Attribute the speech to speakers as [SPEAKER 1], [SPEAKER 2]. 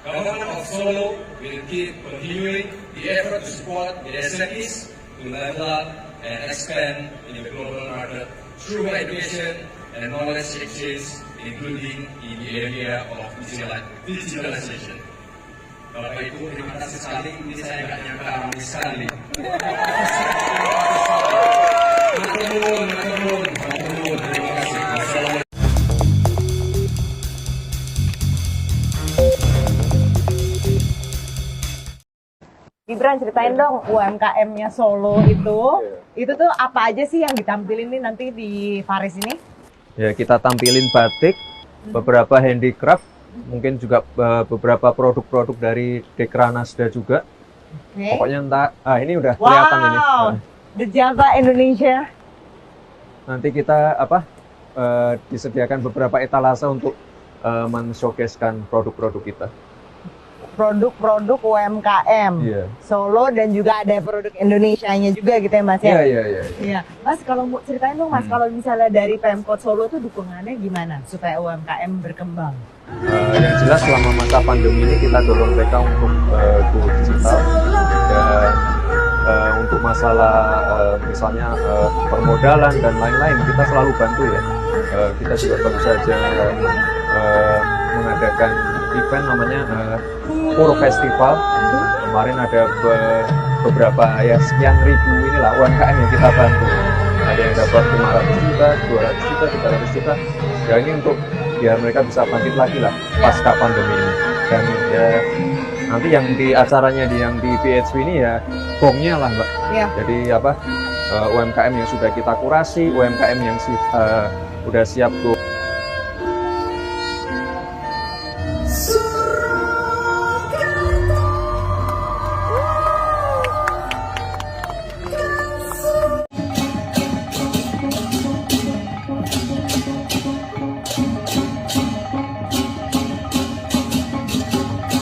[SPEAKER 1] Government of Solo will keep continuing the effort to support the SMEs to level up and expand in the global market through education and knowledge exchange, including in the area of digitalization. Bapak Ibu, terima kasih sekali. Ini saya nggak nyangka ramai sekali. Terima kasih. Wassalamualaikum.
[SPEAKER 2] Gibran, ceritain dong UMKM-nya Solo itu tuh apa aja sih yang ditampilin nih nanti di Faris ini?
[SPEAKER 3] Ya, kita tampilin batik, beberapa handicraft, mungkin juga beberapa produk-produk dari Dekranasda juga.
[SPEAKER 2] Okay.
[SPEAKER 3] Pokoknya ini udah kelihatan ini.
[SPEAKER 2] The Java Indonesia.
[SPEAKER 3] Nanti kita disediakan beberapa etalase untuk men-showcase-kan produk-produk kita.
[SPEAKER 2] Produk-produk UMKM Solo dan juga ada produk Indonesianya juga gitu ya Mas ya? Iya. Mas, kalau mau ceritain dong Mas, kalau misalnya dari Pemkot Solo tuh dukungannya gimana supaya UMKM berkembang?
[SPEAKER 3] Yang jelas selama masa pandemi ini kita dorong mereka untuk go digital dan untuk masalah misalnya permodalan dan lain-lain kita selalu bantu ya. Kita juga baru saja mengadakan event namanya Puro Festival. Kemarin ada beberapa ya sekian ribu inilah UMKM yang kita bantu. Ada yang dapat 500 juta, 200 juta, 300 juta. Ya ini untuk biar mereka bisa bangkit lagi lah pasca pandemi ini. Dan ya nanti yang di acaranya yang di PHP ini ya gongnya lah Mbak.
[SPEAKER 2] Iya.
[SPEAKER 3] Jadi UMKM yang sudah kita kurasi, UMKM yang sudah siap go